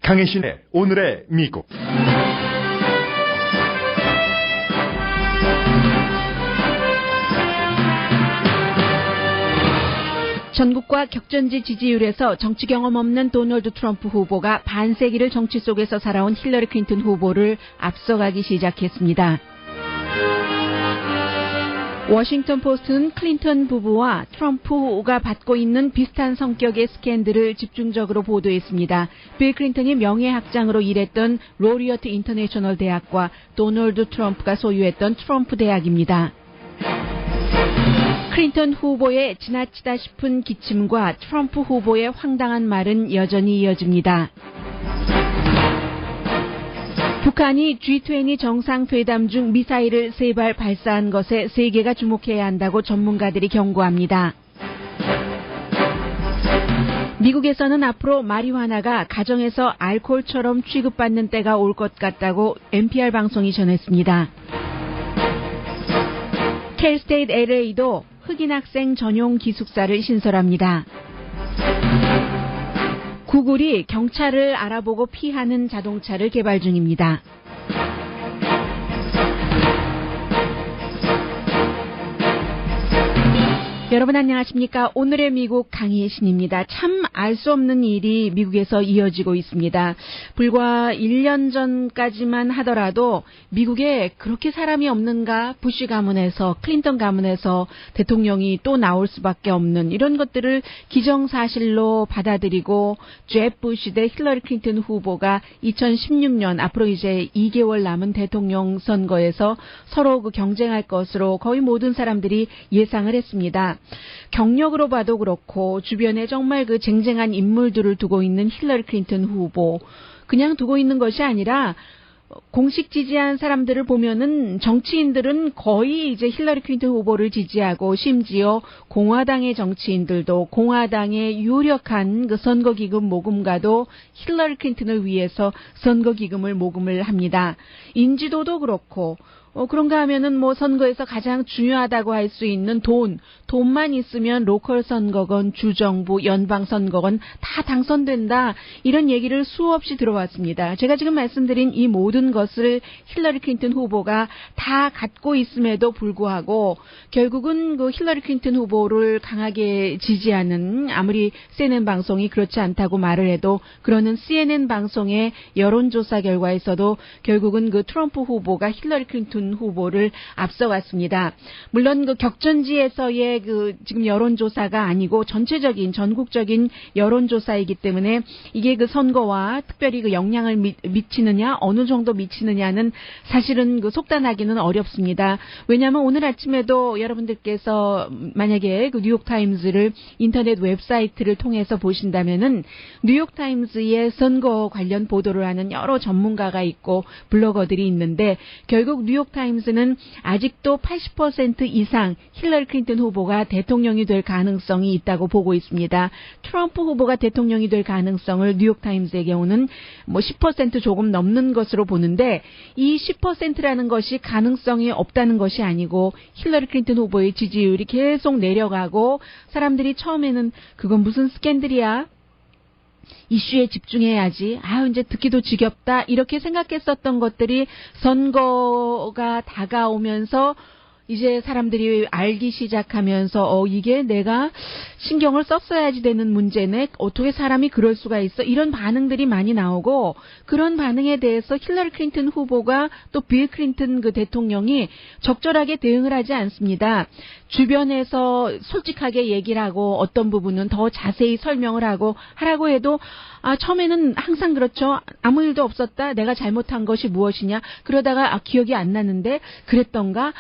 강혜신의 오늘의 미국. 전국과 격전지 지지율에서 정치 경험 없는 도널드 트럼프 후보가 반세기를 정치 속에서 살아온 힐러리 클린턴 후보를 앞서가기 시작했습니다. 워싱턴 포스트는 클린턴 부부와 트럼프가 받고 있는 비슷한 성격의 스캔들을 집중적으로 보도했습니다. 빌 클린턴이 명예학장으로 일했던 로리어트 인터내셔널 대학과 도널드 트럼프가 소유했던 트럼프 대학입니다. 클린턴 후보의 지나치다 싶은 기침과 트럼프 후보의 황당한 말은 여전히 이어집니다. 북한이 G20 정상회담 중 미사일을 3발 발사한 것에 세계가 주목해야 한다고 전문가들이 경고합니다. 미국에서는 앞으로 마리화나가 가정에서 알코올처럼 취급받는 때가 올 것 같다고 NPR 방송이 전했습니다. 캘스테이트 LA도 흑인 학생 전용 기숙사를 신설합니다. 구글이 경찰을 알아보고 피하는 자동차를 개발 중입니다. 여러분 안녕하십니까? 오늘의 미국 강희신입니다. 참 알 수 없는 일이 미국에서 이어지고 있습니다. 불과 1년 전까지만 하더라도 미국에 그렇게 사람이 없는가? 부시 가문에서 클린턴 가문에서 대통령이 또 나올 수밖에 없는 이런 것들을 기정사실로 받아들이고 제프 부시 대 힐러리 클린턴 후보가 2016년 앞으로 이제 2개월 남은 대통령 선거에서 서로 경쟁할 것으로 거의 모든 사람들이 예상을 했습니다. 경력으로 봐도 그렇고 주변에 정말 쟁쟁한 인물들을 두고 있는 힐러리 클린턴 후보 그냥 두고 있는 것이 아니라 공식 지지한 사람들을 보면은 정치인들은 거의 이제 힐러리 클린턴 후보를 지지하고 심지어 공화당의 정치인들도 공화당의 유력한 선거기금 모금가도 힐러리 클린턴을 위해서 선거기금을 모금을 합니다. 인지도도 그렇고 그런가 하면은 선거에서 가장 중요하다고 할 수 있는 돈만 있으면 로컬 선거건 주정부 연방 선거건 다 당선된다. 이런 얘기를 수없이 들어왔습니다. 제가 지금 말씀드린 이 모든 것을 힐러리 클린턴 후보가 다 갖고 있음에도 불구하고 결국은 힐러리 클린턴 후보를 강하게 지지하는 아무리 CNN 방송이 그렇지 않다고 말을 해도 그러는 CNN 방송의 여론조사 결과에서도 결국은 트럼프 후보가 힐러리 클린턴 후보를 앞서갔습니다. 물론 격전지에서의 지금 여론조사가 아니고 전국적인 여론조사이기 때문에 이게 선거와 특별히 영향을 미치느냐 어느 정도 미치느냐는 사실은 속단하기는 어렵습니다. 왜냐하면 오늘 아침에도 여러분들께서 만약에 뉴욕타임즈를 인터넷 웹사이트를 통해서 보신다면은 뉴욕타임즈의 선거 관련 보도를 하는 여러 전문가가 있고 블로거들이 있는데 결국 뉴욕타임스는 아직도 80% 이상 힐러리 클린턴 후보가 대통령이 될 가능성이 있다고 보고 있습니다. 트럼프 후보가 대통령이 될 가능성을 뉴욕타임스의 경우는 10% 조금 넘는 것으로 보는데 이 10%라는 것이 가능성이 없다는 것이 아니고 힐러리 클린턴 후보의 지지율이 계속 내려가고 사람들이 처음에는 그건 무슨 스캔들이야? 이슈에 집중해야지. 이제 듣기도 지겹다. 이렇게 생각했었던 것들이 선거가 다가오면서 이제 사람들이 알기 시작하면서 이게 내가 신경을 썼어야지 되는 문제네. 어떻게 사람이 그럴 수가 있어. 이런 반응들이 많이 나오고 그런 반응에 대해서 힐러리 클린턴 후보가 또 빌 클린턴 대통령이 적절하게 대응을 하지 않습니다. 주변에서 솔직하게 얘기를 하고 어떤 부분은 더 자세히 설명을 하라고 해도 처음에는 항상 그렇죠. 아무 일도 없었다. 내가 잘못한 것이 무엇이냐. 그러다가 기억이 안 나는데 그랬던가.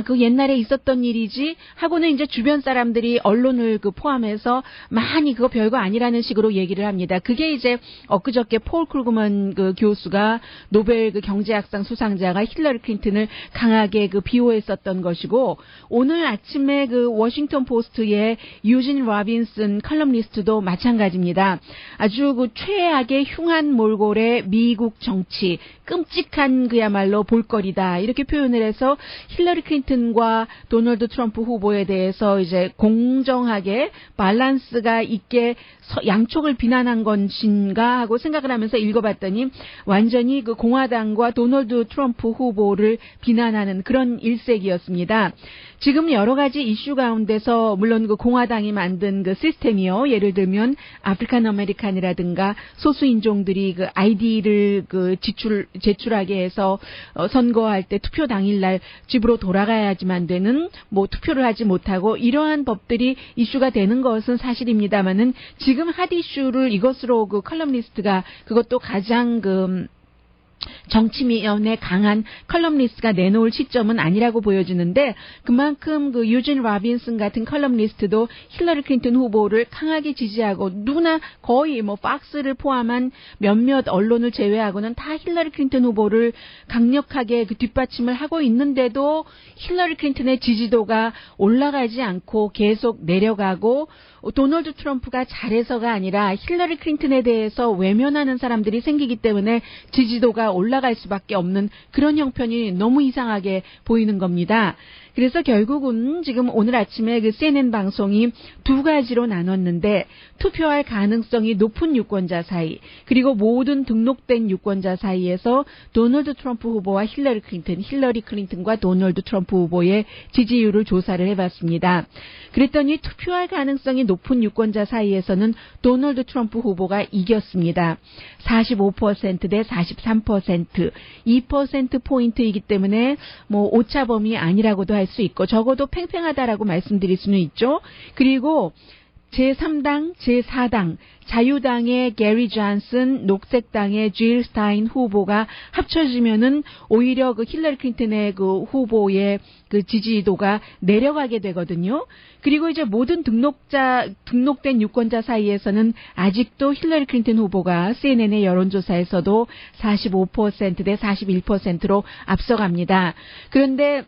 그 옛날에 있었던 일이지 하고는 이제 주변 사람들이 언론을 포함해서 많이 그거 별거 아니라는 식으로 얘기를 합니다. 그게 이제 엊그저께 폴 크루그먼 교수가 노벨 경제학상 수상자가 힐러리 클린턴을 강하게 비호했었던 것이고 오늘 아침에 워싱턴 포스트의 유진 로빈슨 칼럼니스트도 마찬가지입니다. 아주 그 최악의 흉한 몰골의 미국 정치, 끔찍한 그야말로 볼거리다 이렇게 표현을 해서 힐러리 클린턴과 도널드 트럼프 후보에 대해서 이제 공정하게 밸런스가 있게 양쪽을 비난한 것인가 하고 생각을 하면서 읽어봤더니 완전히 그 공화당과 도널드 트럼프 후보를 비난하는 그런 일색이었습니다. 지금 여러 가지 이슈 가운데서 물론 그 공화당이 만든 그 시스템이요. 예를 들면 아프리칸 아메리칸이라든가 소수 인종들이 그 아이디를 그 제출하게 해서 선거할 때 투표 당일날 집으로 돌아가야지만 되는 뭐 투표를 하지 못하고 이러한 법들이 이슈가 되는 것은 사실입니다만은 지금 핫 이슈를 이것으로 그 컬럼니스트가 그것도 가장 그 정치면에 강한 컬럼니스트가 내놓을 시점은 아니라고 보여지는데 그만큼 그 유진 라빈슨 같은 컬럼니스트도 힐러리 클린턴 후보를 강하게 지지하고 누구나 거의 뭐 박스를 포함한 몇몇 언론을 제외하고는 다 힐러리 클린턴 후보를 강력하게 그 뒷받침을 하고 있는데도 힐러리 클린턴의 지지도가 올라가지 않고 계속 내려가고 도널드 트럼프가 잘해서가 아니라 힐러리 클린턴에 대해서 외면하는 사람들이 생기기 때문에 지지도가 올라갈 수밖에 없는 그런 형편이 너무 이상하게 보이는 겁니다. 그래서 결국은 지금 오늘 아침에 그 CNN 방송이 두 가지로 나눴는데 투표할 가능성이 높은 유권자 사이 그리고 모든 등록된 유권자 사이에서 도널드 트럼프 후보와 힐러리 클린턴과 도널드 트럼프 후보의 지지율을 조사를 해봤습니다. 그랬더니 투표할 가능성이 높은 유권자 사이에서는 도널드 트럼프 후보가 이겼습니다. 45% 대 43%, 2%포인트이기 때문에 뭐 오차범위 아니라고도 할 수 있고 적어도 팽팽하다라고 말씀드릴 수는 있죠. 그리고 제3당, 제4당, 자유당의 게리 존슨, 녹색당의 질 스타인 후보가 합쳐지면은 오히려 그 힐러리 클린턴의 그 후보의 그 지지도가 내려가게 되거든요. 그리고 이제 모든 등록된 유권자 사이에서는 아직도 힐러리 클린턴 후보가 CNN의 여론조사에서도 45% 대 41%로 앞서갑니다. 그런데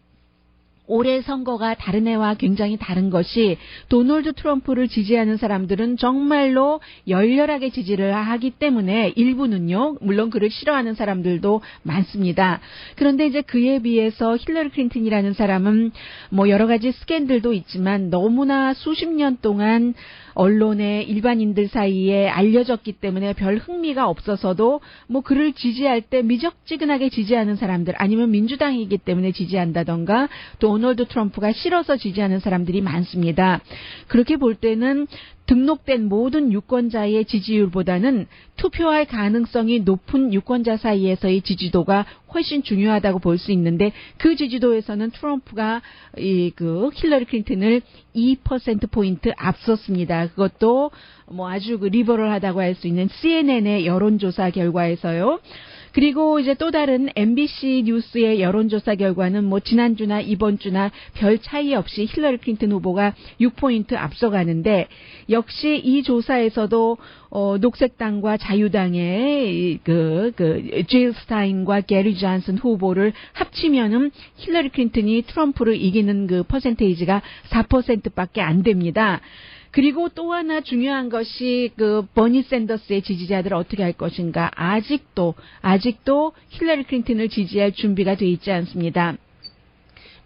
올해 선거가 다른 해와 굉장히 다른 것이 도널드 트럼프를 지지하는 사람들은 정말로 열렬하게 지지를 하기 때문에 일부는요. 물론 그를 싫어하는 사람들도 많습니다. 그런데 이제 그에 비해서 힐러리 클린턴이라는 사람은 뭐 여러 가지 스캔들도 있지만 너무나 수십 년 동안 언론의 일반인들 사이에 알려졌기 때문에 별 흥미가 없어서도 뭐 그를 지지할 때 미적지근하게 지지하는 사람들 아니면 민주당이기 때문에 지지한다던가 도널드 트럼프가 싫어서 지지하는 사람들이 많습니다. 그렇게 볼 때는 등록된 모든 유권자의 지지율보다는 투표할 가능성이 높은 유권자 사이에서의 지지도가 훨씬 중요하다고 볼 수 있는데 그 지지도에서는 트럼프가 그 힐러리 클린턴을 2%포인트 앞섰습니다. 그것도 뭐 아주 그 리버럴하다고 할 수 있는 CNN의 여론조사 결과에서요. 그리고 이제 또 다른 MBC 뉴스의 여론조사 결과는 뭐 지난주나 이번 주나 별 차이 없이 힐러리 클린턴 후보가 6포인트 앞서가는데 역시 이 조사에서도 녹색당과 자유당의 질 스타인과 게리 존슨 후보를 합치면은 힐러리 클린턴이 트럼프를 이기는 그 퍼센테이지가 4%밖에 안 됩니다. 그리고 또 하나 중요한 것이 그 버니 샌더스의 지지자들을 어떻게 할 것인가. 아직도 힐러리 클린턴을 지지할 준비가 돼 있지 않습니다.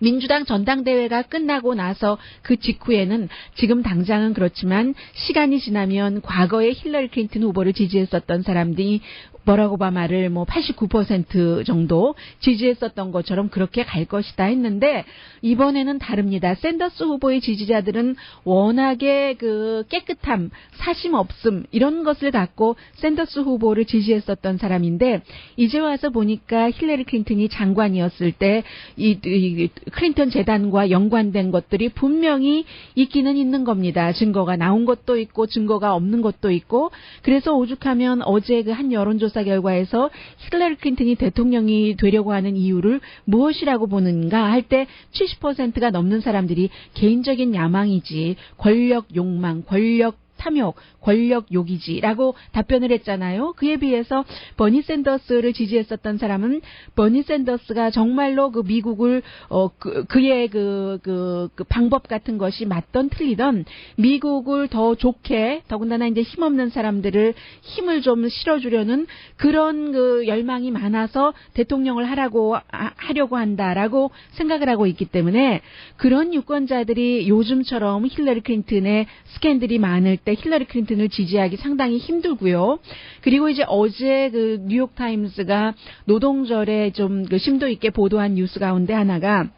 민주당 전당대회가 끝나고 나서 그 직후에는 지금 당장은 그렇지만 시간이 지나면 과거에 힐러리 클린턴 후보를 지지했었던 사람들이 버락 오바마를 뭐 89% 정도 지지했었던 것처럼 그렇게 갈 것이다 했는데 이번에는 다릅니다. 샌더스 후보의 지지자들은 워낙에 그 깨끗함, 사심 없음 이런 것을 갖고 샌더스 후보를 지지했었던 사람인데 이제 와서 보니까 힐러리 클린턴이 장관이었을 때 이 클린턴 재단과 연관된 것들이 분명히 있기는 있는 겁니다. 증거가 나온 것도 있고 증거가 없는 것도 있고 그래서 오죽하면 어제 그 한 여론조사 결과에서 힐러리 클린턴이 대통령이 되려고 하는 이유를 무엇이라고 보는가 할 때 70%가 넘는 사람들이 개인적인 야망이지 권력 욕망, 권력 탐욕, 권력 욕이지라고 답변을 했잖아요. 그에 비해서 버니 샌더스를 지지했었던 사람은 버니 샌더스가 정말로 그 미국을 그의 그 방법 같은 것이 맞던 틀리던 미국을 더 좋게 더군다나 이제 힘없는 사람들을 힘을 좀 실어주려는 그런 그 열망이 많아서 대통령을 하려고 한다라고 생각을 하고 있기 때문에 그런 유권자들이 요즘처럼 힐러리 클린턴의 스캔들이 많을 때 힐러리 클린턴을 지지하기 상당히 힘들고요. 그리고 이제 어제 그 뉴욕 타임스가 노동절에 좀 그 심도 있게 보도한 뉴스 가운데 하나가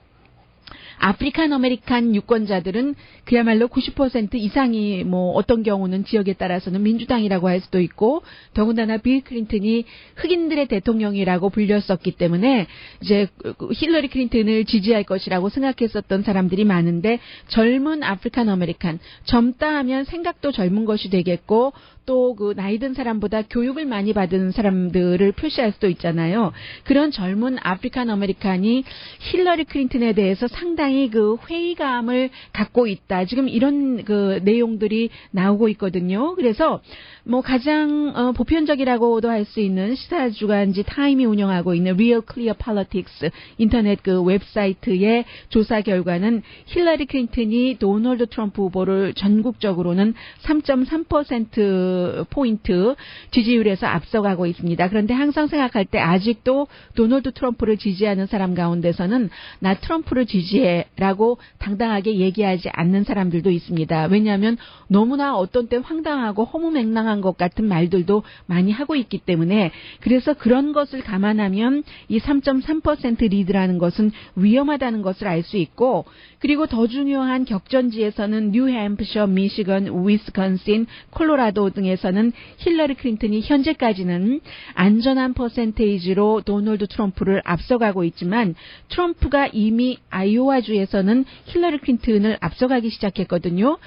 아프리칸 아메리칸 유권자들은 그야말로 90% 이상이 뭐 어떤 경우는 지역에 따라서는 민주당이라고 할 수도 있고 더군다나 빌 클린턴이 흑인들의 대통령이라고 불렸었기 때문에 이제 힐러리 클린턴을 지지할 것이라고 생각했었던 사람들이 많은데 젊은 아프리칸 아메리칸 젊다 하면 생각도 젊은 것이 되겠고 또 그 나이 든 사람보다 교육을 많이 받은 사람들을 표시할 수도 있잖아요. 그런 젊은 아프리칸 아메리칸이 힐러리 클린턴에 대해서 상당히 그 회의감을 갖고 있다. 지금 이런 그 내용들이 나오고 있거든요. 그래서 뭐 가장 보편적이라고도 할 수 있는 시사 주간지 타임이 운영하고 있는 Real Clear Politics 인터넷 그 웹사이트의 조사 결과는 힐러리 클린턴이 도널드 트럼프 후보를 전국적으로는 3.3%포인트 지지율에서 앞서가고 있습니다. 그런데 항상 생각할 때 아직도 도널드 트럼프를 지지하는 사람 가운데서는 나 트럼프를 지지해라고 당당하게 얘기하지 않는 사람들도 있습니다. 왜냐하면 너무나 어떤 때 황당하고 허무맹랑한 것 같은 말들도 많이 하고 있기 때문에 그래서 그런 것을 감안하면 이 3.3% 리드라는 것은 위험하다는 것을 알 수 있고 그리고 더 중요한 격전지에서는 뉴햄프셔, 미시건, 위스콘신, 콜로라도 등에서는 힐러리 클린턴이 현재까지는 안전한 퍼센테이지로 도널드 트럼프를 앞서가고 있지만 트럼프가 이미 아이오와주에서는 힐러리 클린턴을 앞서가기 시작했거든요.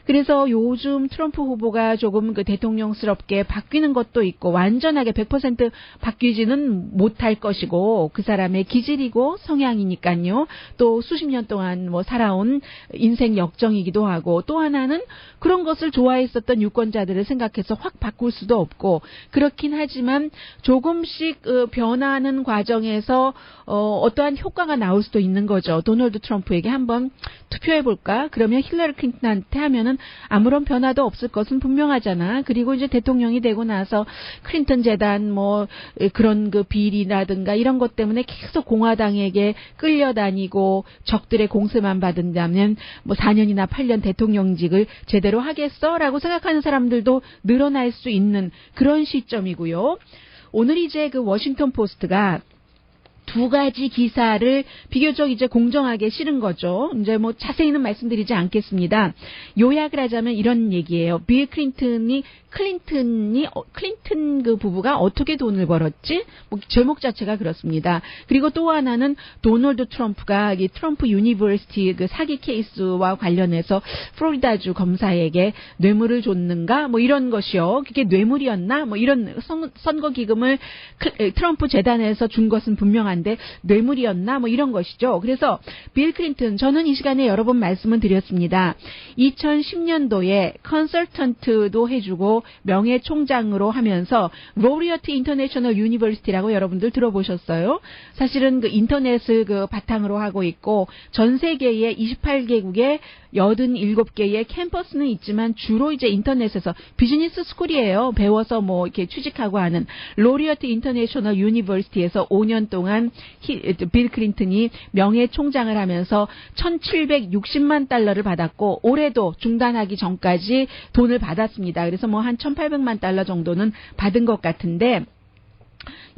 그래서 요즘 트럼프 후보가 조금 그 대통령스럽게 바뀌는 것도 있고 완전하게 100% 바뀌지는 못할 것이고 그 사람의 기질이고 성향이니까요. 또 수십 년 동안 뭐 살아온 인생 역정이기도 하고 또 하나는 그런 것을 좋아했었던 유권자들을 생각해서 확 바꿀 수도 없고 그렇긴 하지만 조금씩 변화하는 과정에서 어떠한 효과가 나올 수도 있는 거죠. 도널드 트럼프에게 한번 투표해볼까? 그러면 힐러리 클린턴한테 하면은 아무런 변화도 없을 것은 분명하잖아. 그리고 이제 대통령이 되고 나서 클린턴 재단 뭐 그런 그 비리라든가 이런 것 때문에 계속 공화당에게 끌려다니고 적들의 공세만 받은다면 뭐 4년이나 8년 대통령직을 제대로 하겠어라고 생각하는 사람들도 늘어날 수 있는 그런 시점이고요. 오늘 이제 그 워싱턴 포스트가 두 가지 기사를 비교적 이제 공정하게 실은 거죠. 이제 뭐 자세히는 말씀드리지 않겠습니다. 요약을 하자면 이런 얘기예요. 빌 클린턴 그 부부가 어떻게 돈을 벌었지? 뭐 제목 자체가 그렇습니다. 그리고 또 하나는 도널드 트럼프가 이 트럼프 유니버시티 그 사기 케이스와 관련해서 플로리다주 검사에게 뇌물을 줬는가? 뭐 이런 것이요. 그게 뇌물이었나? 뭐 이런 선거 기금을 트럼프 재단에서 준 것은 분명한데 뇌물이었나? 뭐 이런 것이죠. 그래서 빌 클린턴 저는 이 시간에 여러 번 말씀을 드렸습니다. 2010년도에 컨설턴트도 해주고 명예총장으로 하면서 로리어티 인터내셔널 유니버시티라고 여러분들 들어보셨어요? 사실은 그 인터넷을 그 바탕으로 하고 있고 전 세계의 28개국에 87개의 캠퍼스는 있지만 주로 이제 인터넷에서 비즈니스 스쿨이에요. 배워서 뭐 이렇게 취직하고 하는 로리어티 인터내셔널 유니버시티에서 5년 동안 빌 클린턴이 명예총장을 하면서 1,760만 달러를 받았고 올해도 중단하기 전까지 돈을 받았습니다. 그래서 뭐 한 1,800만 달러 정도는 받은 것 같은데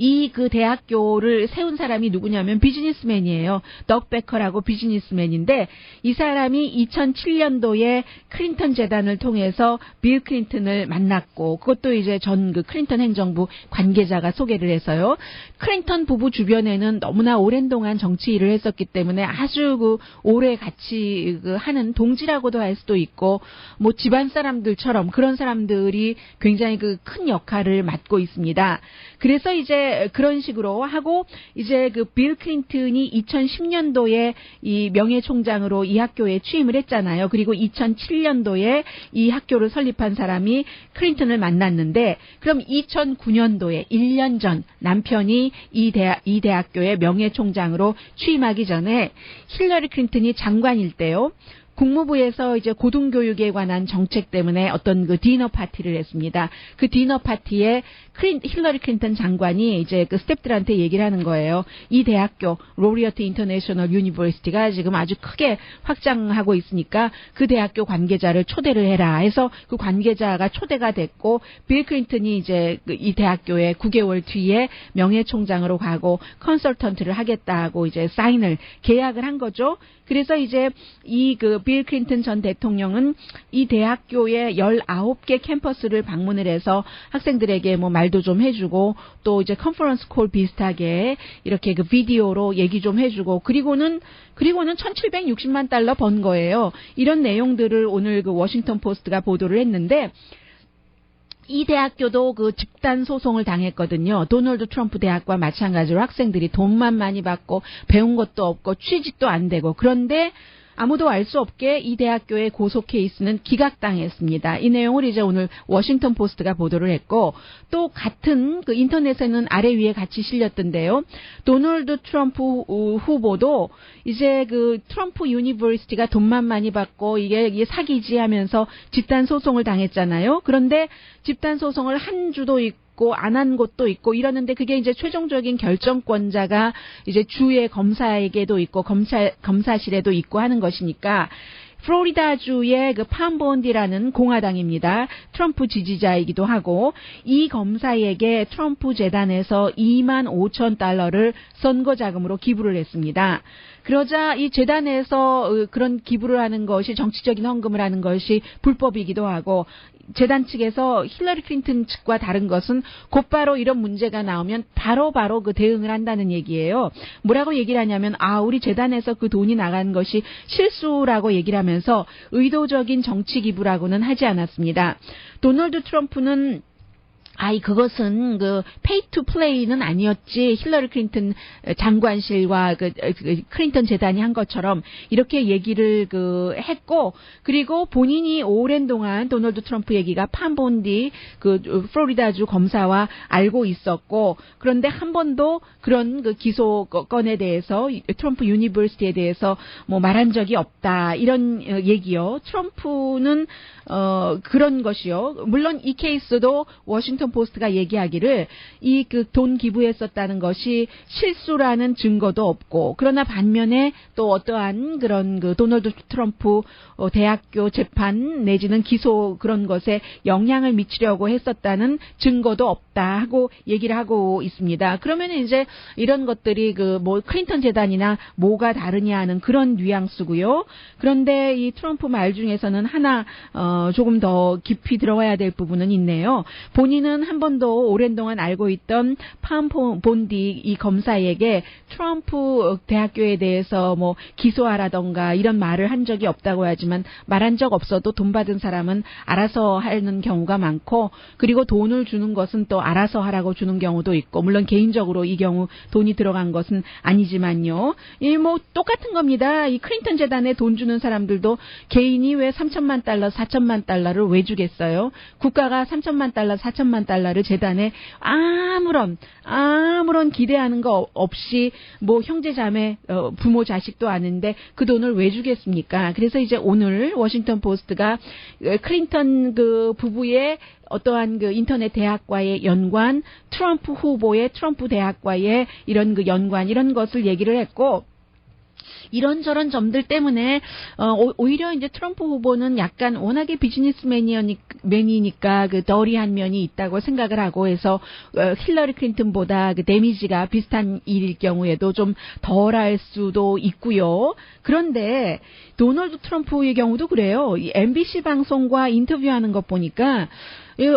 이 그 대학교를 세운 사람이 누구냐면 비즈니스맨이에요. 덕 베커라고 비즈니스맨인데 이 사람이 2007년도에 클린턴 재단을 통해서 빌 클린턴을 만났고 그것도 이제 전 그 클린턴 행정부 관계자가 소개를 해서요. 클린턴 부부 주변에는 너무나 오랜 동안 정치 일을 했었기 때문에 아주 그 오래 같이 그 하는 동지라고도 할 수도 있고 뭐 집안 사람들처럼 그런 사람들이 굉장히 그 큰 역할을 맡고 있습니다. 그래서 이제 그런 식으로 하고 이제 그 빌 클린턴이 2010년도에 이 명예총장으로 이 학교에 취임을 했잖아요. 그리고 2007년도에 이 학교를 설립한 사람이 클린턴을 만났는데 그럼 2009년도에 1년 전 남편이 이 대학교의 명예총장으로 취임하기 전에 힐러리 클린턴이 장관일 때요. 국무부에서 이제 고등교육에 관한 정책 때문에 어떤 그 디너 파티를 했습니다. 그 디너 파티에 힐러리 클린턴 장관이 이제 그 스태프들한테 얘기를 하는 거예요. 이 대학교 로리어트 인터내셔널 유니버시티가 지금 아주 크게 확장하고 있으니까 그 대학교 관계자를 초대를 해라 해서 그 관계자가 초대가 됐고 빌 클린턴이 이제 이 대학교에 9개월 뒤에 명예총장으로 가고 컨설턴트를 하겠다고 이제 계약을 한 거죠. 그래서 이제 이 그 빌 클린턴 전 대통령은 이 대학교의 19개 캠퍼스를 방문을 해서 학생들에게 뭐 말도 좀 해주고 또 이제 컨퍼런스 콜 비슷하게 이렇게 그 비디오로 얘기 좀 해주고 그리고는 1,760만 달러 번 거예요. 이런 내용들을 오늘 그 워싱턴 포스트가 보도를 했는데 이 대학교도 그 집단 소송을 당했거든요. 도널드 트럼프 대학과 마찬가지로 학생들이 돈만 많이 받고 배운 것도 없고 취직도 안 되고 그런데 아무도 알 수 없게 이 대학교의 고소 케이스는 기각당했습니다. 이 내용을 이제 오늘 워싱턴 포스트가 보도를 했고 또 같은 그 인터넷에는 아래 위에 같이 실렸던데요. 도널드 트럼프 후보도 이제 그 트럼프 유니버시티가 돈만 많이 받고 이게 사기지 하면서 집단 소송을 당했잖아요. 그런데 집단 소송을 한 주도 있고 안 한 곳도 있고 이러는데 그게 이제 최종적인 결정권자가 이제 주의 검사에게도 있고 검사실에도 있고 하는 것이니까 플로리다주의 그 팜본디라는 공화당입니다. 트럼프 지지자이기도 하고 이 검사에게 트럼프 재단에서 25,000달러를 선거 자금으로 기부를 했습니다. 그러자 이 재단에서 그런 기부를 하는 것이 정치적인 헌금을 하는 것이 불법이기도 하고 재단 측에서 힐러리 클린턴 측과 다른 것은 곧바로 이런 문제가 나오면 바로 그 대응을 한다는 얘기예요. 뭐라고 얘기를 하냐면 우리 재단에서 그 돈이 나간 것이 실수라고 얘기를 하면서 의도적인 정치 기부라고는 하지 않았습니다. 도널드 트럼프는 그것은 그 페이 투 플레이는 아니었지. 힐러리 클린턴 장관실과 그 클린턴 재단이 한 것처럼 이렇게 얘기를 했고 그리고 본인이 오랜 동안 도널드 트럼프 얘기가 팜본디 그 플로리다주 검사와 알고 있었고 그런데 한 번도 그런 그 기소 건에 대해서 트럼프 유니버시티에 대해서 뭐 말한 적이 없다. 이런 얘기요. 트럼프는 그런 것이요. 물론 이 케이스도 워싱턴 포스트가 얘기하기를 이 그 돈 기부했었다는 것이 실수라는 증거도 없고 그러나 반면에 또 어떠한 그런 그 도널드 트럼프 대학교 재판 내지는 기소 그런 것에 영향을 미치려고 했었다는 증거도 없다 하고 얘기를 하고 있습니다. 그러면 이제 이런 것들이 그 뭐 클린턴 재단이나 뭐가 다르냐 하는 그런 뉘앙스고요. 그런데 이 트럼프 말 중에서는 하나 조금 더 깊이 들어가야 될 부분은 있네요. 본인은 한 번도 오랜 동안 알고 있던 팜본디 이 검사에게 트럼프 대학교에 대해서 뭐 기소하라던가 이런 말을 한 적이 없다고 하지만 말한 적 없어도 돈 받은 사람은 알아서 하는 경우가 많고 그리고 돈을 주는 것은 또 알아서 하라고 주는 경우도 있고 물론 개인적으로 이 경우 돈이 들어간 것은 아니지만요. 이 뭐 똑같은 겁니다. 이 클린턴 재단에 돈 주는 사람들도 개인이 왜 3천만 달러, 4천만 달러를 왜 주겠어요? 국가가 3천만 달러, 4천만 달러를 재단에 아무런 기대하는 거 없이 뭐 형제 자매 부모 자식도 아는데 그 돈을 왜 주겠습니까? 그래서 이제 오늘 워싱턴 포스트가 클린턴 그 부부의 어떠한 그 인터넷 대학과의 연관, 트럼프 후보의 트럼프 대학과의 이런 그 연관 이런 것을 얘기를 했고 이런저런 점들 때문에 오히려 이제 트럼프 후보는 약간 워낙에 비즈니스맨이니까 그 더리한 면이 있다고 생각을 하고 해서 힐러리 클린턴보다 그 데미지가 비슷한 일일 경우에도 좀 덜할 수도 있고요. 그런데 도널드 트럼프의 경우도 그래요. 이 MBC 방송과 인터뷰하는 것 보니까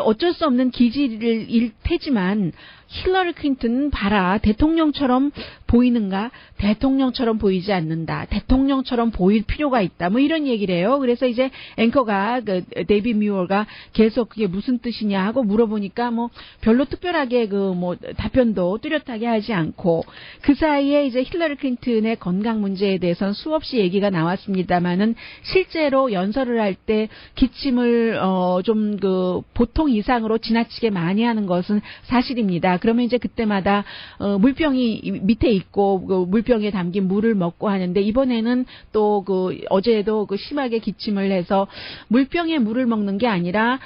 어쩔 수 없는 기질일 테지만 힐러리 클린턴 봐라. 대통령처럼 보이는가? 대통령처럼 보이지 않는다. 대통령처럼 보일 필요가 있다. 뭐 이런 얘기를 해요. 그래서 이제 앵커가 데이비 뮤어가 계속 그게 무슨 뜻이냐 하고 물어보니까 뭐 별로 특별하게 뭐 답변도 뚜렷하게 하지 않고 그 사이에 이제 힐러리 클린턴의 건강 문제에 대해서는 수없이 얘기가 나왔습니다만은 실제로 연설을 할 때 기침을 좀 보통 이상으로 지나치게 많이 하는 것은 사실입니다. 그러면 이제 그때마다 물병이 밑에 있고 그 물병에 담긴 물을 먹고 하는데 이번에는 또 어제도 심하게 기침을 해서 물병에 물을 먹는 게 아니라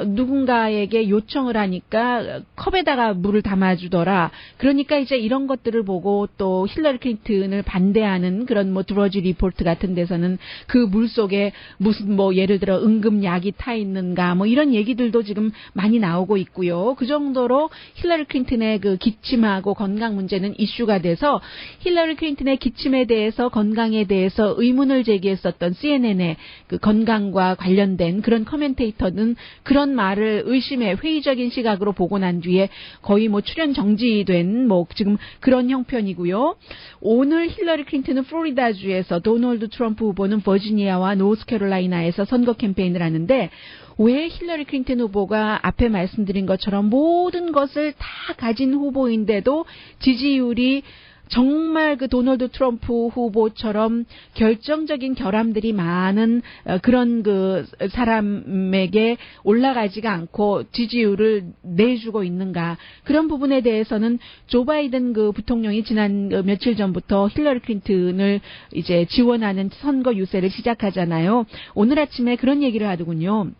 누군가에게 요청을 하니까 컵에다가 물을 담아주더라. 그러니까 이제 이런 것들을 보고 또 힐러리 클린턴을 반대하는 그런 드러지 리포트 같은 데서는 그 물 속에 무슨 예를 들어 응급약이 타 있는가 이런 얘기들도 지금 많이 나오고 있고요. 그 정도로 힐러리 클린턴의 그 기침하고 건강 문제는 이슈가 돼서 힐러리 클린턴의 기침에 대해서 건강에 대해서 의문을 제기했었던 CNN의 그 건강과 관련된 그런 커멘테이터는 그런 말을 의심해 회의적인 시각으로 보고 난 뒤에 거의 출연 정지된 지금 그런 형편이고요. 오늘 힐러리 클린턴은 플로리다주에서 도널드 트럼프 후보는 버지니아와 노스캐롤라이나에서 선거 캠페인을 하는데 왜 힐러리 클린턴 후보가 앞에 말씀드린 것처럼 모든 것을 다 가진 후보인데도 지지율이 정말 그 도널드 트럼프 후보처럼 결정적인 결함들이 많은 그런 그 사람에게 올라가지가 않고 지지율을 내주고 있는가. 그런 부분에 대해서는 조 바이든 그 부통령이 지난 며칠 전부터 힐러리 클린턴을 이제 지원하는 선거 유세를 시작하잖아요. 오늘 아침에 그런 얘기를 하더군요.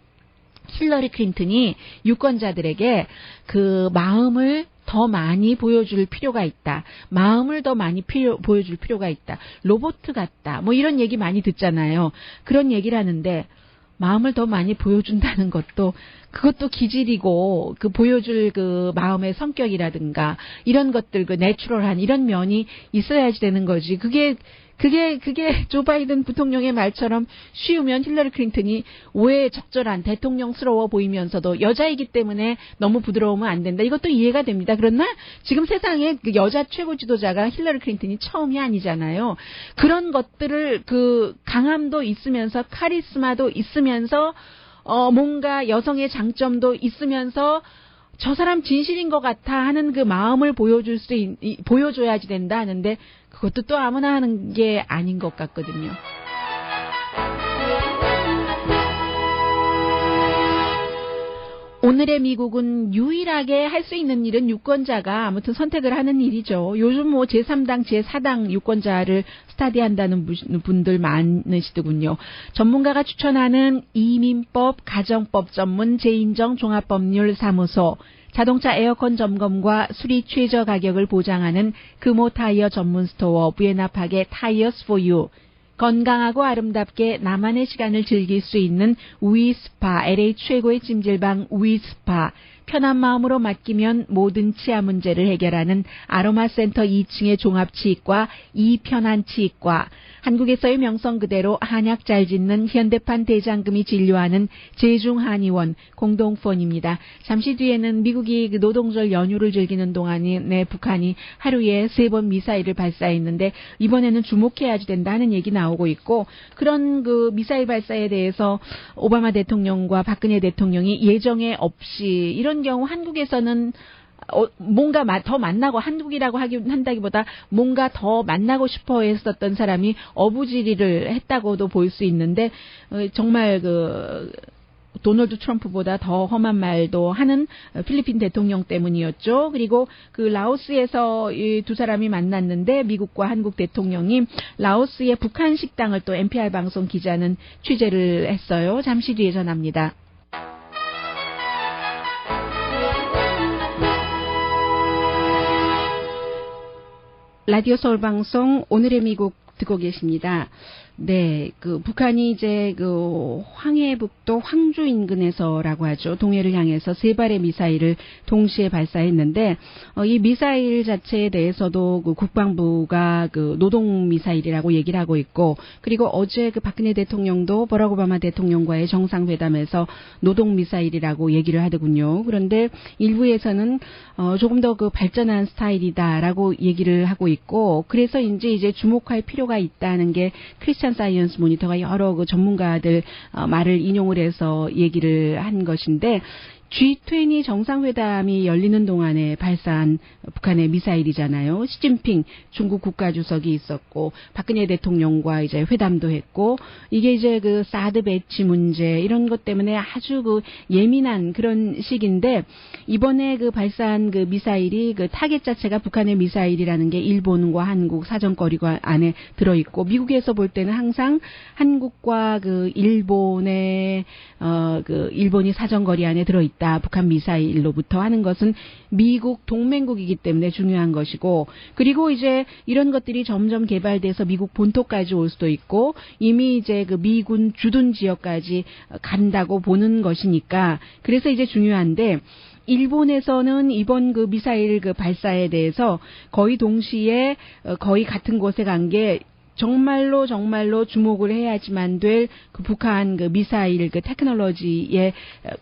힐러리 클린턴이 유권자들에게 그 마음을 더 많이 보여줄 필요가 있다. 마음을 더 많이 보여줄 필요가 있다. 로봇 같다. 이런 얘기 많이 듣잖아요. 그런 얘기를 하는데 마음을 더 많이 보여준다는 그것도 기질이고 그 보여줄 그 마음의 성격이라든가 이런 것들 그 내추럴한 이런 면이 있어야지 되는 거지. 그게 조 바이든 부통령의 말처럼 쉬우면 힐러리 클린턴이 왜 적절한 대통령스러워 보이면서도 여자이기 때문에 너무 부드러우면 안 된다. 이것도 이해가 됩니다. 그러나 지금 세상에 그 여자 최고 지도자가 힐러리 클린턴이 처음이 아니잖아요. 그런 것들을 그 강함도 있으면서 카리스마도 있으면서 뭔가 여성의 장점도 있으면서 저 사람 진실인 것 같아 하는 그 마음을 보여줘야지 된다 하는데 그것도 또 아무나 하는 게 아닌 것 같거든요. 오늘의 미국은 유일하게 할 수 있는 일은 유권자가 아무튼 선택을 하는 일이죠. 요즘 제3당, 제4당 유권자를 스타디한다는 분들 많으시더군요. 전문가가 추천하는 이민법, 가정법 전문 재인정 종합법률사무소, 자동차 에어컨 점검과 수리 최저 가격을 보장하는 금호 타이어 전문 스토어 부에나팍의 타이어스 포 유, 건강하고 아름답게 나만의 시간을 즐길 수 있는 우이스파, LA 최고의 찜질방 우이스파, 편한 마음으로 맡기면 모든 치아 문제를 해결하는 아로마센터 2층의 종합치과 이편한치과, 한국에서의 명성 그대로 한약 잘 짓는 현대판 대장금이 진료하는 제중한의원 공동폰입니다. 잠시 뒤에는 미국이 그 노동절 연휴를 즐기는 동안에 북한이 하루에 3번 미사일을 발사했는데 이번에는 주목해야지 된다는 얘기 나오고 있고, 그런 그 미사일 발사에 대해서 오바마 대통령과 박근혜 대통령이 예정에 없이, 이런 경우 한국에서는 뭔가 더 만나고, 한국이라고 한다기보다 뭔가 더 만나고 싶어 했었던 사람이 어부지리를 했다고도 볼 수 있는데, 정말 도널드 트럼프보다 더 험한 말도 하는 필리핀 대통령 때문이었죠. 그리고 그 라오스에서 이 두 사람이 만났는데 미국과 한국 대통령이 라오스의 북한 식당을 또 NPR 방송 기자는 취재를 했어요. 잠시 뒤에 전합니다. 라디오 서울 방송 오늘의 미국 듣고 계십니다. 네, 북한이 이제 황해북도 황주 인근에서라고 하죠. 동해를 향해서 3발의 미사일을 동시에 발사했는데, 이 미사일 자체에 대해서도 국방부가 노동 미사일이라고 얘기를 하고 있고, 그리고 어제 박근혜 대통령도 버락 오바마 대통령과의 정상회담에서 노동 미사일이라고 얘기를 하더군요. 그런데 일부에서는 조금 더 발전한 스타일이다라고 얘기를 하고 있고, 그래서 이제 주목할 필요가 있다는 게 크리스찬 사이언스 모니터가 여러 전문가들 말을 인용을 해서 얘기를 한 것인데, G20 정상회담이 열리는 동안에 발사한 북한의 미사일이잖아요. 시진핑 중국 국가주석이 있었고, 박근혜 대통령과 이제 회담도 했고, 이게 이제 사드 배치 문제 이런 것 때문에 아주 예민한 그런 시기인데, 이번에 발사한 미사일이 타겟 자체가 북한의 미사일이라는 게 일본과 한국 사정거리가 안에 들어있고, 미국에서 볼 때는 항상 한국과 일본의 일본이 사정거리 안에 들어있다. 북한 미사일로부터 하는 것은 미국 동맹국이기 때문에 중요한 것이고, 그리고 이제 이런 것들이 점점 개발돼서 미국 본토까지 올 수도 있고, 이미 이제 미군 주둔 지역까지 간다고 보는 것이니까, 그래서 이제 중요한데, 일본에서는 이번 미사일 발사에 대해서 거의 동시에 거의 같은 곳에 간 게 정말로 주목을 해야지만 될 북한 미사일 테크놀로지의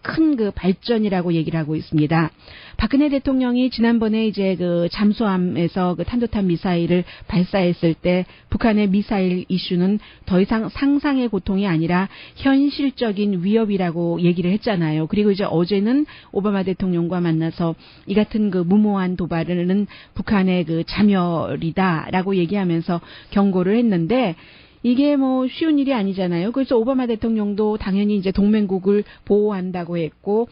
큰 발전이라고 얘기를 하고 있습니다. 박근혜 대통령이 지난번에 이제 잠수함에서 탄도탄 미사일을 발사했을 때 북한의 미사일 이슈는 더 이상 상상의 고통이 아니라 현실적인 위협이라고 얘기를 했잖아요. 그리고 이제 어제는 오바마 대통령과 만나서 이 같은 무모한 도발은 북한의 자멸이다라고 얘기하면서 경고를 했는데, 이게 쉬운 일이 아니잖아요. 그래서 오바마 대통령도 당연히 이제 동맹국을 보호한다고 했고,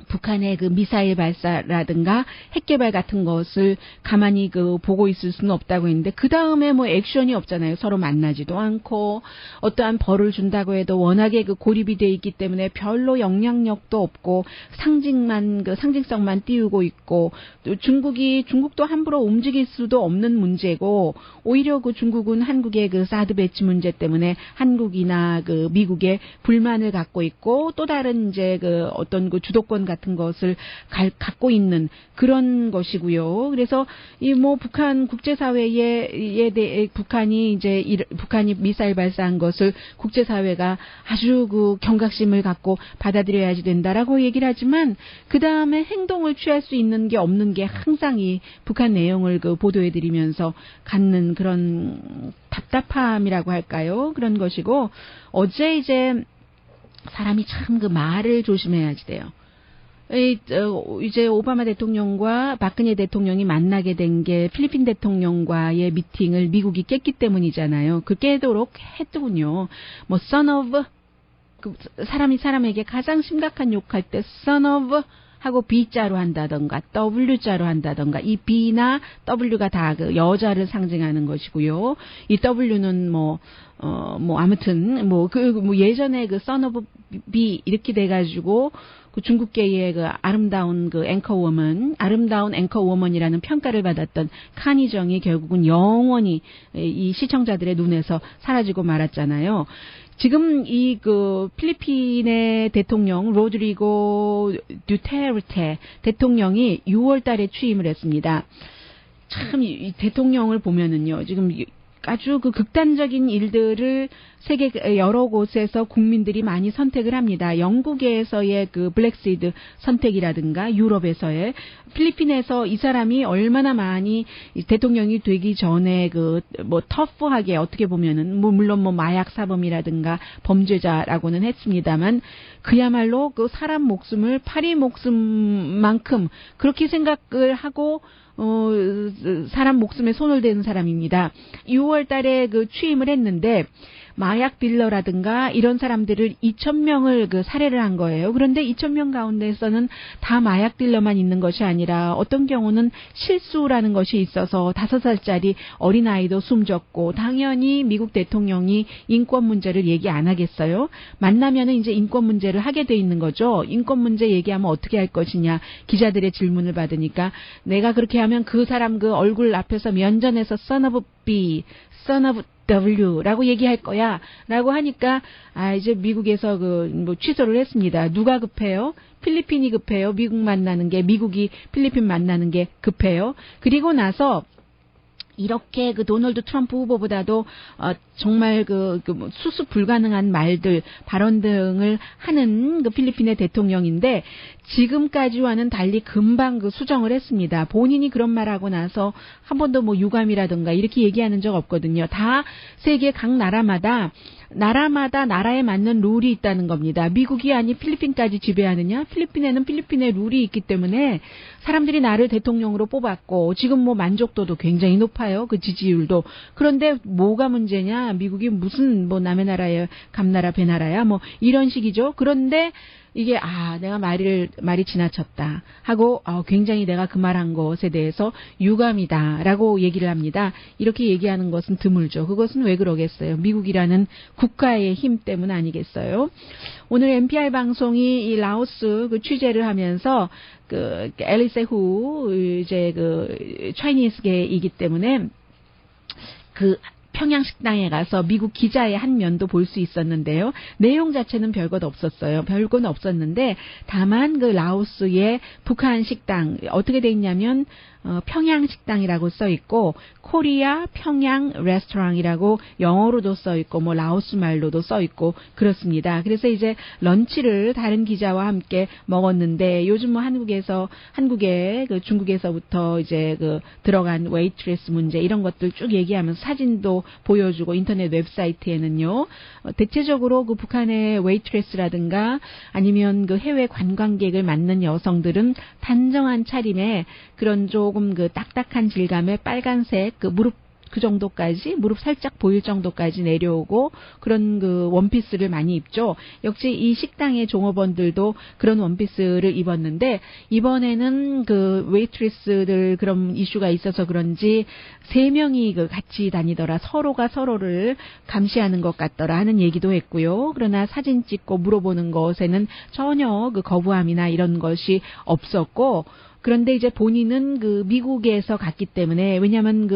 북한의 미사일 발사라든가 핵 개발 같은 것을 가만히 보고 있을 수는 없다고 했는데, 그 다음에 액션이 없잖아요. 서로 만나지도 않고, 어떠한 벌을 준다고 해도 워낙에 고립이 돼 있기 때문에 별로 영향력도 없고, 상징성만 띄우고 있고, 또 중국도 함부로 움직일 수도 없는 문제고, 오히려 중국은 한국의 사드 배치 문제 때문에 한국이나 미국에 불만을 갖고 있고, 또 다른 이제 어떤 주도권 같은 것을 갖고 있는 그런 것이고요. 그래서 북한 국제사회에 대해 북한이 미사일 발사한 것을 국제사회가 아주 경각심을 갖고 받아들여야지 된다라고 얘기를 하지만, 그 다음에 행동을 취할 수 있는 게 없는 게 항상 이 북한 내용을 보도해드리면서 갖는 그런 답답함이라고 할까요? 그런 것이고, 어제 이제 사람이 참 말을 조심해야지 돼요. 이제 오바마 대통령과 박근혜 대통령이 만나게 된 게 필리핀 대통령과의 미팅을 미국이 깼기 때문이잖아요. 깨도록 했더군요. son of, 사람이 사람에게 가장 심각한 욕할 때 son of 하고 B자로 한다던가 W자로 한다던가, 이 B나 W가 다 여자를 상징하는 것이고요. 이 W는 아무튼 예전에 son of B 이렇게 돼가지고 중국계의 아름다운 아름다운 앵커워먼이라는 평가를 받았던 칸희정이 결국은 영원히 이 시청자들의 눈에서 사라지고 말았잖아요. 지금 이 필리핀의 대통령 로드리고 듀테르테 대통령이 6월 달에 취임을 했습니다. 참 이 대통령을 보면은요, 지금 아주 극단적인 일들을 세계 여러 곳에서 국민들이 많이 선택을 합니다. 영국에서의 블랙시드 선택이라든가, 유럽에서의, 필리핀에서 이 사람이 얼마나 많이 대통령이 되기 전에 터프하게 어떻게 보면은 물론 마약 사범이라든가 범죄자라고는 했습니다만, 그야말로 사람 목숨을 파리 목숨만큼 그렇게 생각을 하고 사람 목숨에 손을 대는 사람입니다. 6월 달에 취임을 했는데, 마약 딜러라든가 이런 사람들을 2,000명을 살해를 한 거예요. 그런데 2,000명 가운데서는 다 마약 딜러만 있는 것이 아니라 어떤 경우는 실수라는 것이 있어서 5살짜리 어린아이도 숨졌고, 당연히 미국 대통령이 인권 문제를 얘기 안 하겠어요? 만나면은 이제 인권 문제를 하게 돼 있는 거죠. 인권 문제 얘기하면 어떻게 할 것이냐, 기자들의 질문을 받으니까, 내가 그렇게 하면 그 사람 얼굴 앞에서 면전에서 son of B, son of W라고 얘기할 거야. 라고 하니까, 이제 미국에서 취소를 했습니다. 누가 급해요? 필리핀이 급해요. 미국이 필리핀 만나는 게 급해요. 그리고 나서, 이렇게 도널드 트럼프 후보보다도 정말 수습 불가능한 말들, 발언 등을 하는 필리핀의 대통령인데 지금까지와는 달리 금방 수정을 했습니다. 본인이 그런 말하고 나서 한 번도 유감이라든가 이렇게 얘기하는 적 없거든요. 다 세계 각 나라마다 나라에 맞는 룰이 있다는 겁니다. 미국이 아니 필리핀까지 지배하느냐? 필리핀에는 필리핀의 룰이 있기 때문에 사람들이 나를 대통령으로 뽑았고 지금 만족도도 굉장히 높아요. 그 지지율도. 그런데 뭐가 문제냐? 미국이 무슨 남의 나라에 감나라 배나라야? 이런 식이죠. 그런데 이게 내가 말이 지나쳤다 하고 굉장히 내가 그 말한 것에 대해서 유감이다라고 얘기를 합니다. 이렇게 얘기하는 것은 드물죠. 그것은 왜 그러겠어요? 미국이라는 국가의 힘 때문 아니겠어요? 오늘 NPR 방송이 이 라오스 취재를 하면서 앨리세 후 이제 차이니스계이기 때문에 평양 식당에 가서 미국 기자의 한 면도 볼 수 있었는데요. 내용 자체는 별건 없었어요. 별건 없었는데 다만 라오스의 북한 식당 어떻게 돼 있냐면 평양 식당이라고 써 있고 코리아 평양 레스토랑이라고 영어로도 써 있고 라오스 말로도 써 있고 그렇습니다. 그래서 이제 런치를 다른 기자와 함께 먹었는데 요즘 한국에 중국에서부터 이제 들어간 웨이트레스 문제 이런 것들 쭉 얘기하면서 사진도 보여주고 인터넷 웹사이트에는요. 대체적으로 북한의 웨이트레스라든가 아니면 해외 관광객을 맞는 여성들은 단정한 차림에 그런 조금 딱딱한 질감의 빨간색 무릎 무릎 살짝 보일 정도까지 내려오고 그런 원피스를 많이 입죠. 역시 이 식당의 종업원들도 그런 원피스를 입었는데 이번에는 웨이트리스들 그런 이슈가 있어서 그런지 3명이 같이 다니더라. 서로가 서로를 감시하는 것 같더라 하는 얘기도 했고요. 그러나 사진 찍고 물어보는 것에는 전혀 거부함이나 이런 것이 없었고 그런데 이제 본인은 미국에서 갔기 때문에 왜냐하면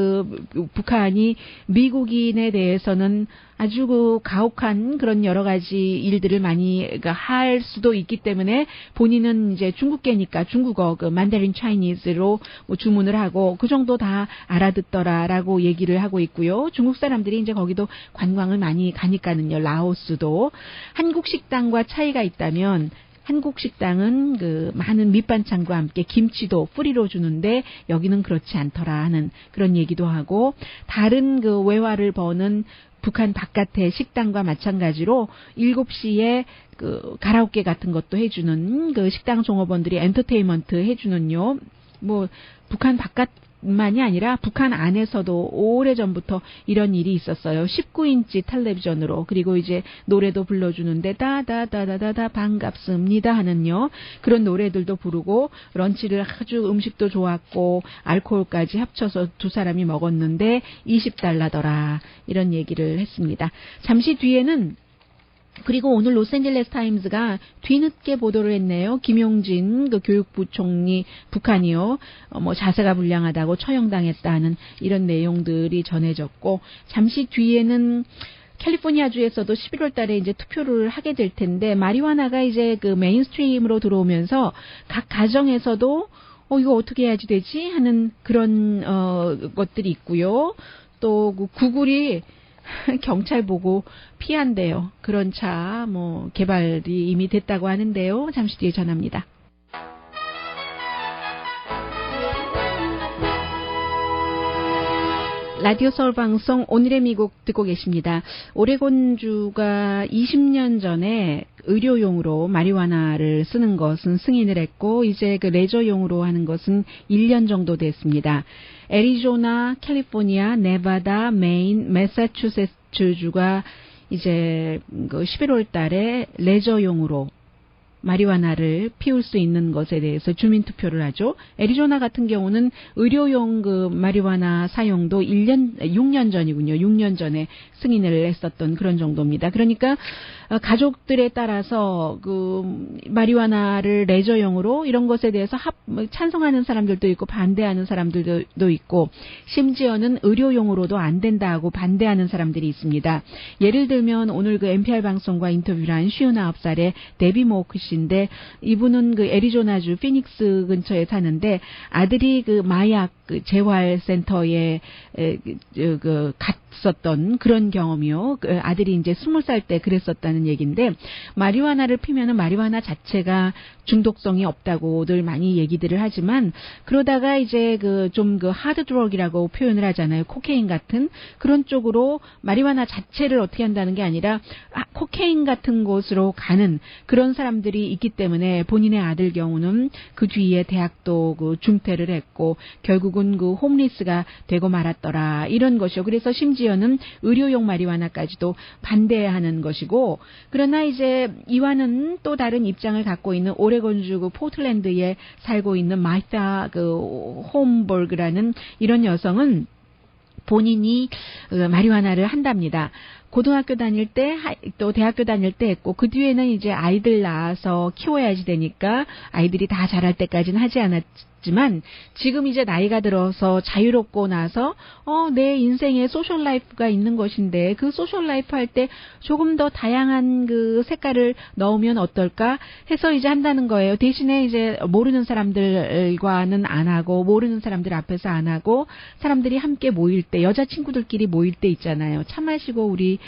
북한이 미국인에 대해서는 아주 가혹한 그런 여러 가지 일들을 많이 할 수도 있기 때문에 본인은 이제 중국계니까 중국어 만다린 차이니즈로 주문을 하고 그 정도 다 알아듣더라라고 얘기를 하고 있고요. 중국 사람들이 이제 거기도 관광을 많이 가니까는요. 라오스도 한국 식당과 차이가 있다면 한국 식당은 많은 밑반찬과 함께 김치도 뿌리로 주는데 여기는 그렇지 않더라 하는 그런 얘기도 하고 다른 외화를 버는 북한 바깥의 식당과 마찬가지로 7시에 가라오케 같은 것도 해주는 식당 종업원들이 엔터테인먼트 해주는요. 북한 바깥만이 아니라 북한 안에서도 오래전부터 이런 일이 있었어요. 19인치 텔레비전으로 그리고 이제 노래도 불러주는데 다다다다다다 반갑습니다 하는요. 그런 노래들도 부르고 런치를 아주 음식도 좋았고 알코올까지 합쳐서 두 사람이 먹었는데 $20더라 이런 얘기를 했습니다. 잠시 뒤에는 그리고 오늘 로스앤젤레스 타임즈가 뒤늦게 보도를 했네요. 김용진 교육부 총리 북한이요. 자세가 불량하다고 처형당했다는 이런 내용들이 전해졌고 잠시 뒤에는 캘리포니아주에서도 11월 달에 이제 투표를 하게 될 텐데 마리화나가 이제 메인스트림으로 들어오면서 각 가정에서도 이거 어떻게 해야지 되지 하는 그런 것들이 있고요. 또 구글이 경찰 보고 피한대요. 그런 차 개발이 이미 됐다고 하는데요. 잠시 뒤에 전합니다. 라디오 서울 방송 오늘의 미국 듣고 계십니다. 오레곤주가 20년 전에 의료용으로 마리화나를 쓰는 것은 승인을 했고 이제 레저용으로 하는 것은 1년 정도 됐습니다. 애리조나, 캘리포니아, 네바다, 메인, 매사추세츠주가 이제 11월 달에 레저용으로 마리화나를 피울 수 있는 것에 대해서 주민투표를 하죠. 애리조나 같은 경우는 의료용 마리화나 사용도 6년 전이군요. 6년 전에 승인을 했었던 그런 정도입니다. 그러니까 가족들에 따라서 그 마리화나를 레저용으로 이런 것에 대해서 찬성하는 사람들도 있고 반대하는 사람들도 있고 심지어는 의료용으로도 안 된다고 반대하는 사람들이 있습니다. 예를 들면 오늘 그 NPR 방송과 인터뷰를 한 59살의 데비 모크 씨인데 이분은 그 애리조나주 피닉스 근처에 사는데 아들이 그 마약 그 재활센터에 갔었던 그런 경험이요. 그 아들이 이제 20살 때 그랬었다는 얘기인데 마리화나를 피면은 마리화나 자체가 중독성이 없다고들 많이 얘기들을 하지만 그러다가 이제 좀 하드 드럭이라고 표현을 하잖아요. 코케인 같은 그런 쪽으로 마리화나 자체를 어떻게 한다는 게 아니라 코케인 같은 곳으로 가는 그런 사람들이 있기 때문에 본인의 아들 경우는 그 뒤에 대학도 그 중퇴를 했고 결국은 그 홈리스가 되고 말았더라 이런 것이요. 그래서 심지어는 의료용 마리화나까지도 반대하는 것이고 그러나 이제 이와는 또 다른 입장을 갖고 있는 오레곤주 그 포틀랜드에 살고 있는 마이타 그 홈버그라는 이런 여성은 본인이 마리화나를 한답니다. 고등학교 다닐 때, 또 대학교 다닐 때 했고, 그 뒤에는 이제 아이들 낳아서 키워야지 되니까 아이들이 다 자랄 때까지는 하지 않았지만, 지금 이제 나이가 들어서 자유롭고 나서, 내 인생에 소셜 라이프가 있는 것인데, 그 소셜 라이프 할 때 조금 더 다양한 그 색깔을 넣으면 어떨까 해서 이제 한다는 거예요. 대신에 이제 모르는 사람들과는 안 하고, 모르는 사람들 앞에서 안 하고, 사람들이 함께 모일 때, 여자친구들끼리 모일 때 있잖아요. 차 마시고 우리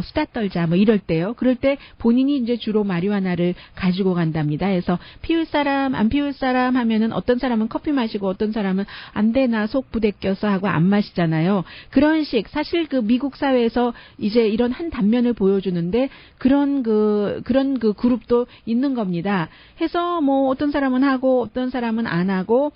수다 떨자 뭐 이럴 때요. 그럴 때 본인이 이제 주로 마리화나를 가지고 간답니다. 그래서 피울 사람 안 피울 사람 하면은 어떤 사람은 커피 마시고 어떤 사람은 안 돼 나 속 부대껴서 하고 안 마시잖아요. 그런 식 사실 그 미국 사회에서 이제 이런 한 단면을 보여주는데 그런 그룹도 있는 겁니다. 해서 뭐 어떤 사람은 하고 어떤 사람은 안 하고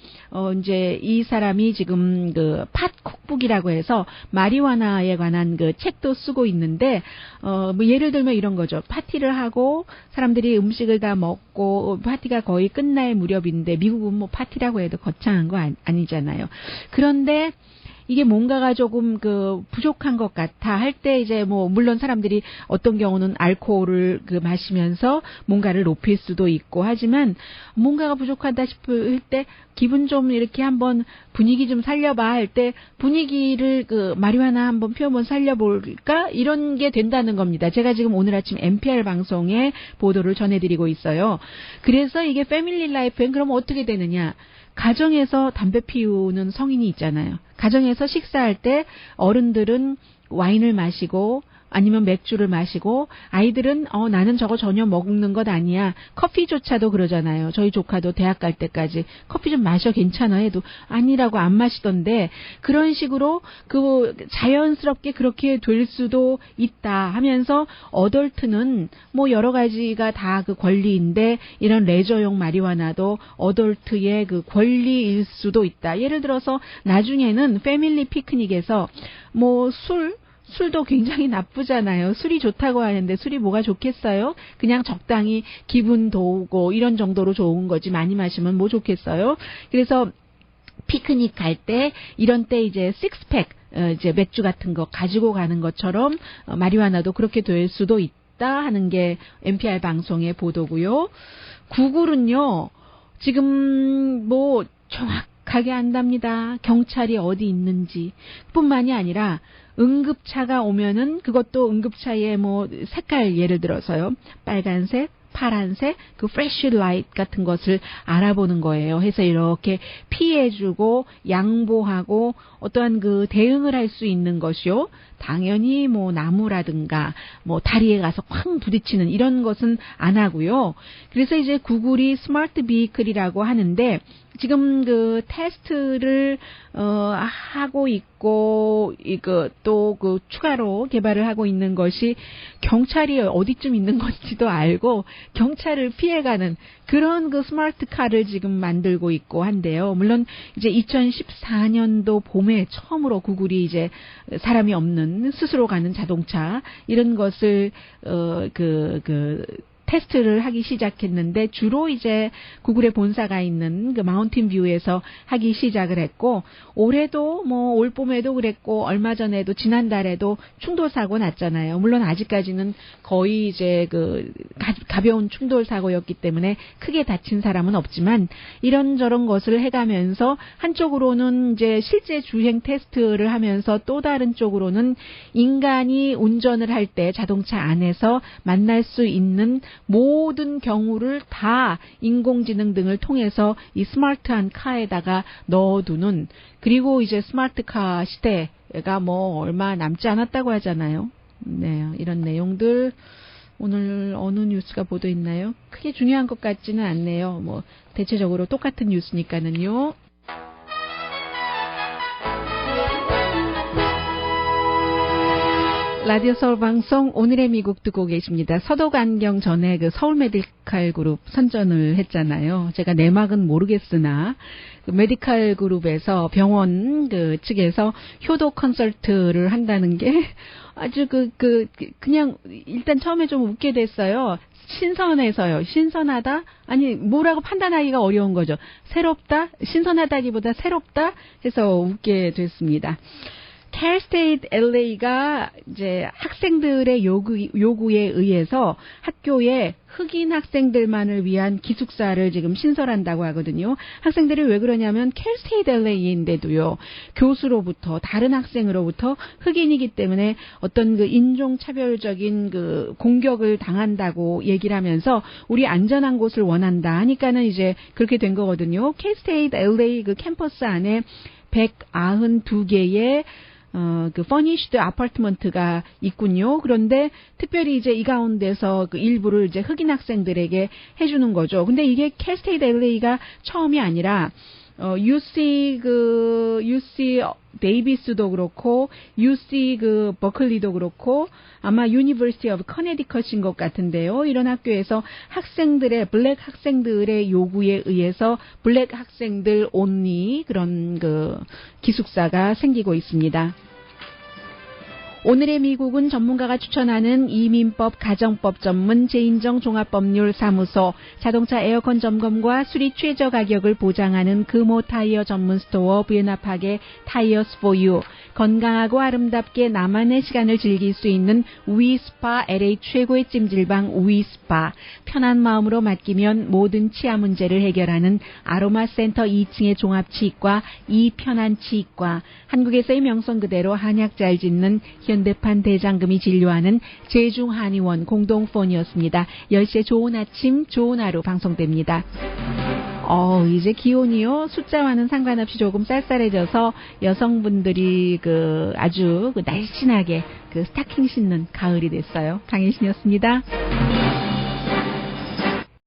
이제 이 사람이 지금 그 팟 쿡북이라고 해서 마리화나에 관한 그 책도 쓰고 있는데 뭐 예를 들면 이런 거죠. 파티를 하고 사람들이 음식을 다 먹고 파티가 거의 끝날 무렵인데 미국은 뭐 파티라고 해도 거창한 거 아니잖아요. 그런데 이게 뭔가가 조금 그 부족한 것 같아 할 때 이제 뭐 물론 사람들이 어떤 경우는 알코올을 그 마시면서 뭔가를 높일 수도 있고 하지만 뭔가가 부족하다 싶을 때 기분 좀 이렇게 한번 분위기 좀 살려봐 할 때 분위기를 그 마리화나 한번 피워본 살려볼까 이런 게 된다는 겁니다. 제가 지금 오늘 아침 NPR 방송에 보도를 전해드리고 있어요. 그래서 이게 패밀리 라이프엔 그럼 어떻게 되느냐? 가정에서 담배 피우는 성인이 있잖아요. 가정에서 식사할 때 어른들은 와인을 마시고 아니면 맥주를 마시고 아이들은 나는 저거 전혀 먹는 것 아니야. 커피조차도 그러잖아요. 저희 조카도 대학 갈 때까지 커피 좀 마셔 괜찮아 해도 아니라고 안 마시던데 그런 식으로 그 자연스럽게 그렇게 될 수도 있다 하면서 어덜트는 뭐 여러 가지가 다 그 권리인데 이런 레저용 마리화나도 어덜트의 그 권리일 수도 있다. 예를 들어서 나중에는 패밀리 피크닉에서 뭐 술도 굉장히 나쁘잖아요. 술이 좋다고 하는데 술이 뭐가 좋겠어요? 그냥 적당히 기분 도우고 이런 정도로 좋은 거지 많이 마시면 뭐 좋겠어요? 그래서 피크닉 갈 때 이런 때 이제 식스팩 이제 맥주 같은 거 가지고 가는 것처럼 마리화나도 그렇게 될 수도 있다 하는 게 NPR 방송의 보도고요. 구글은요. 지금 뭐 정확하게 안답니다. 경찰이 어디 있는지 뿐만이 아니라 응급차가 오면은 그것도 응급차의 뭐 색깔 예를 들어서요. 빨간색, 파란색, 그 프래쉬 라이트 같은 것을 알아보는 거예요. 해서 이렇게 피해주고 양보하고 어떠한 그 대응을 할 수 있는 것이요. 당연히 뭐 나무라든가 뭐 다리에 가서 쾅 부딪히는 이런 것은 안 하고요. 그래서 이제 구글이 스마트 비클이라고 하는데 지금 그 테스트를 하고 있고 이거 또 그 추가로 개발을 하고 있는 것이 경찰이 어디쯤 있는 건지도 알고 경찰을 피해가는 그런 그 스마트 카를 지금 만들고 있고 한데요. 물론 이제 2014년도 봄에 처음으로 구글이 이제 사람이 없는 스스로 가는 자동차 이런 것을 테스트를 하기 시작했는데 주로 이제 구글의 본사가 있는 그 마운틴 뷰에서 하기 시작을 했고 올해도 뭐 올 봄에도 그랬고 얼마 전에도 지난달에도 충돌 사고 났잖아요. 물론 아직까지는 거의 이제 그 가벼운 충돌 사고였기 때문에 크게 다친 사람은 없지만 이런저런 것을 해가면서 한쪽으로는 이제 실제 주행 테스트를 하면서 또 다른 쪽으로는 인간이 운전을 할 때 자동차 안에서 만날 수 있는 모든 경우를 다 인공지능 등을 통해서 이 스마트한 카에다가 넣어두는 그리고 이제 스마트카 시대가 뭐 얼마 남지 않았다고 하잖아요. 네, 이런 내용들 오늘 어느 뉴스가 보도있나요? 크게 중요한 것 같지는 않네요. 뭐 대체적으로 똑같은 뉴스니까는요. 라디오 서울 방송 오늘의 미국 듣고 계십니다. 서도간경 전에 그 서울 메디칼 그룹 선전을 했잖아요. 제가 내막은 모르겠으나 그 메디칼 그룹에서 병원 그 측에서 효도 컨설트를 한다는 게 아주 그냥 일단 처음에 좀 웃게 됐어요. 신선해서요. 신선하다? 아니, 뭐라고 판단하기가 어려운 거죠. 새롭다? 신선하다기보다 새롭다? 해서 웃게 됐습니다. 캘 스테이트 LA가 이제 학생들의 요구에 의해서 학교에 흑인 학생들만을 위한 기숙사를 지금 신설한다고 하거든요. 학생들이 왜 그러냐면 캘 스테이트 LA인데도요. 교수로부터 다른 학생으로부터 흑인이기 때문에 어떤 그 인종차별적인 그 공격을 당한다고 얘기를 하면서 우리 안전한 곳을 원한다 하니까는 이제 그렇게 된 거거든요. 캘 스테이트 LA 그 캠퍼스 안에 192개의 그 furnished 아파트먼트가 있군요. 그런데 특별히 이제 이 가운데서 그 일부를 이제 흑인 학생들에게 해주는 거죠. 근데 이게 캘 스테이트 LA가 처음이 아니라 UC 데이비스도 그렇고 UC 그 버클리도 그렇고 아마 유니버시티 오브 커네디컷인 것 같은데요. 이런 학교에서 블랙 학생들의 요구에 의해서 블랙 학생들 온리 그런 그 기숙사가 생기고 있습니다. 오늘의 미국은 전문가가 추천하는 이민법, 가정법 전문 제인정 종합법률사무소, 자동차 에어컨 점검과 수리 최저 가격을 보장하는 금호 타이어 전문 스토어 부에나팍의 타이어스 포 유, 건강하고 아름답게 나만의 시간을 즐길 수 있는 위스파 LA 최고의 찜질방 위스파, 편한 마음으로 맡기면 모든 치아 문제를 해결하는 아로마 센터 2층의 종합치과 이편한치과, 한국에서의 명성 그대로 한약 잘 짓는 현대판 대장금이 진료하는 제중한의원 공동폰이었습니다. 10시에 좋은 아침, 좋은 하루 방송됩니다. 이제 기온이요. 숫자와는 상관없이 조금 쌀쌀해져서 여성분들이 아주 날씬하게 스타킹 신는 가을이 됐어요. 강혜신이었습니다.